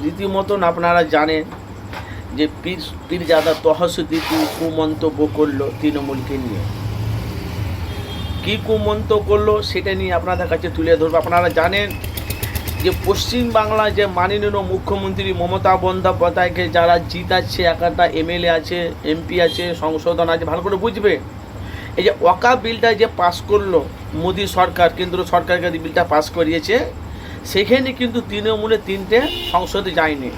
রীতিমতন আপনারা জানেন যে পীরজাদা তহা সিদ্দিকী কুমন্তব্য করলো তৃণমূলকে নিয়ে। কী কুমন্তব্য করলো সেটা নিয়ে আপনাদের কাছে তুলে ধরবো। আপনারা জানেন যে পশ্চিমবাংলায় যে মাননীয় মুখ্যমন্ত্রী মমতা বন্দ্যোপাধ্যায়কে যারা জিতাচ্ছে, একটা এমএলএ আছে, এমপি আছে, সংশোধন আছে, ভালো করে বুঝবে। এই যে ওয়াকাফ বিলটা যে পাস করলো মোদী সরকার, কেন্দ্র সরকারকে বিলটা পাস করিয়েছে, সেখানে কিন্তু তৃণমূলের 3টে সংসদে যায়নি।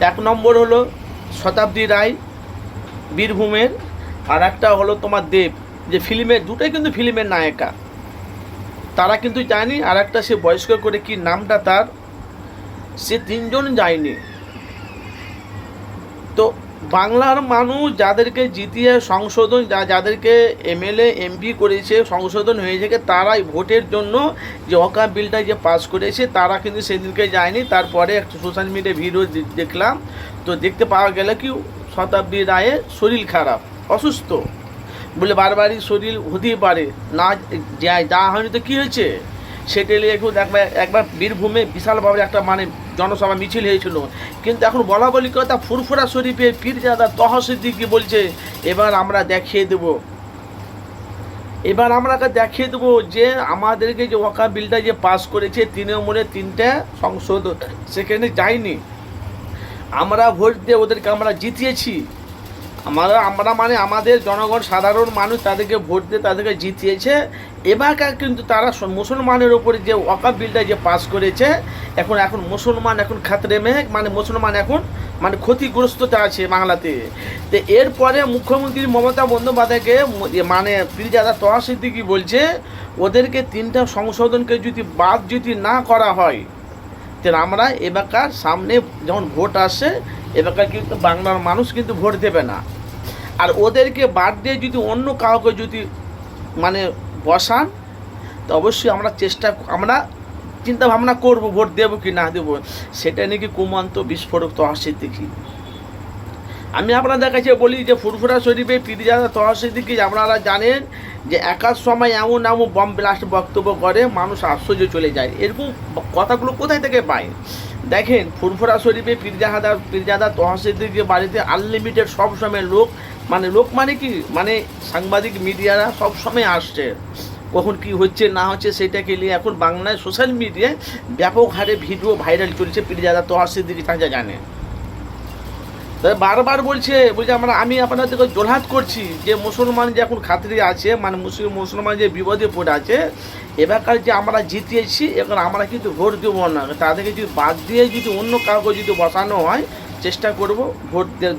এক নম্বর হলো শতাব্দী রায় বীরভূমের, আর একটা হলো তোমার দেব, যে ফিল্মের, দুটোই কিন্তু ফিল্মের নায়িকা, তারা কিন্তু যায়নি। আর একটা সে বয়স্ক করে কি নামটা তার, সে 3জন যায়নি। তো বাংলার মানুষ যাদেরকে জিতিয়ে সংশোধন, যাদেরকে এমএলএ এমপি করেছে, সংশোধন হয়েছে, তারাই ভোটের জন্য যে ওয়াকাফ বিলটা যে পাস করেছে, তারা কিন্তু সেদিনকে যায়নি। তারপরে একটা সোশ্যাল মিডিয়ায় ভিডিও দেখলাম, তো দেখতে পাওয়া গেল কি শতাব্দী রায়ের শরীর খারাপ, অসুস্থ, বলে বারবারই শরীর হতেই পারে না, যা হয়নি তো কী হয়েছে সেটা নিয়ে একটু দেখবে। একবার বীরভূমে বিশালভাবে একটা মানে জনসভা মিছিল হয়েছিল, কিন্তু এখন বলা বলি কথা ফুরফুরা শরীফে পীরজাদা তহা সিদ্দিকী বলছে এবার আমরা দেখিয়ে দেবো, এবার আমরা দেখিয়ে দেবো যে আমাদেরকে যে ওয়াকাফ বিলটা যে পাস করেছে তৃণমূলের 3টে সংসদ, সেখানে যায়নি, আমরা ভোট দিয়ে ওদেরকে আমরা জিতিয়েছি। আমরা মানে আমাদের জনগণ, সাধারণ মানুষ তাদেরকে ভোট দিয়ে তাদেরকে জিতিয়েছে। এবারকার কিন্তু তারা মুসলমানের ওপরে যে ওয়াকাফ বিলটা যে পাস করেছে, এখন মুসলমান এখন খাতরে মে, মানে মুসলমান এখন মানে ক্ষতিগ্রস্ততা আছে বাংলাতে। তো এরপরে মুখ্যমন্ত্রী মমতা বন্দ্যোপাধ্যায়কে মানে পীরজাদা তহা সিদ্দিকী বলছে ওদেরকে 3টা সংশোধনকে যদি বাদ যদি না করা হয়, তাহলে আমরা এবারকার সামনে যখন ভোট আসে, এবারকার কিন্তু বাংলার মানুষ কিন্তু ভোট দেবে না। আর ওদেরকে বাদ দিয়ে যদি অন্য কাউকে যদি মানে বসান, তো অবশ্যই আমরা আমরা চিন্তা ভাবনা করবো ভোট দেবো কি না দেবো। সেটা নাকি কুমন্ত বিস্ফোরক তহা সিদ্দিকী। আমি আপনাদের কাছে বলি যে ফুরফুরা শরীফে পীরজাদা তহা সিদ্দিকী, আপনারা জানেন যে একার সময় এমন বম ব্লাস্ট বক্তব্য করে মানুষ আশ্চর্য চলে যায়। এরকম কথাগুলো কোথায় থেকে পায়? দেখেন, ফুরফুরা শরীফে পীরজাদা তহা সিদ্দিকীর বাড়িতে আনলিমিটেড সব সময় লোক মানে কি মানে সাংবাদিক মিডিয়ারা সব সময় আসছে, কখন কি হচ্ছে না হচ্ছে সেটাকে নিয়ে এখন বাংলায় সোশ্যাল মিডিয়ায় ব্যাপক হারে ভিডিও ভাইরাল চলছে। পীরজাদা তহা সিদ্দিকী তারা জানে, বারবার বলছে আমি আপনাদেরকে জোরহাট করছি যে মুসলমান যে এখন খাতরে আছে, মানে মুসলমান যে বিপদে পড়ে আছে, এবারকার যে আমরা জিতিয়েছি, এখন আমরা কিন্তু ভোট দেবো না, তাদেরকে যদি বাদ দিয়ে যদি অন্য কাউকে যদি বসানো হয়, চেষ্টা করব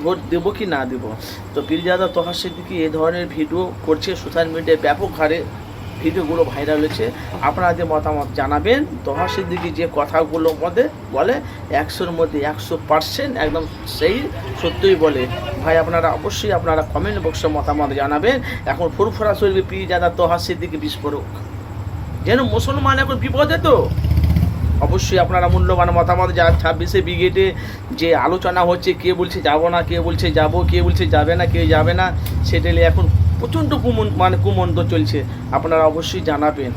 ভোট দেবো কি না দেবো। তো পীরজাদা তহা সিদ্দিকী এই ধরনের ভিডিও করছে, সোশ্যাল মিডিয়ায় ব্যাপক হারে ভিডিওগুলো ভাইরাল হয়েছে। আপনাদের মতামত জানাবেন। তহা সিদ্দিকী যে কথাগুলোর মধ্যে বলে 100-র মধ্যে 100% একদম সেই সত্যই বলে। ভাই আপনারা অবশ্যই কমেন্ট বক্সে মতামত জানাবেন। এখন ফুরফুরা শরীফে পীরজাদা তহা সিদ্দিকী বিস্ফোরক, যেন মুসলমান এখন বিপদে। তো অবশ্যই আপনারা মূল্যবান মতামত, যা 26শে ব্রিগেডে যে আলোচনা হচ্ছে, কে বলছে যাবো না, কে বলছে যাবো, কে বলছে যাবে না, কে যাবে না, সেটা এখন প্রচণ্ড কুমন্ত চলছে, আপনারা অবশ্যই জানাবেন।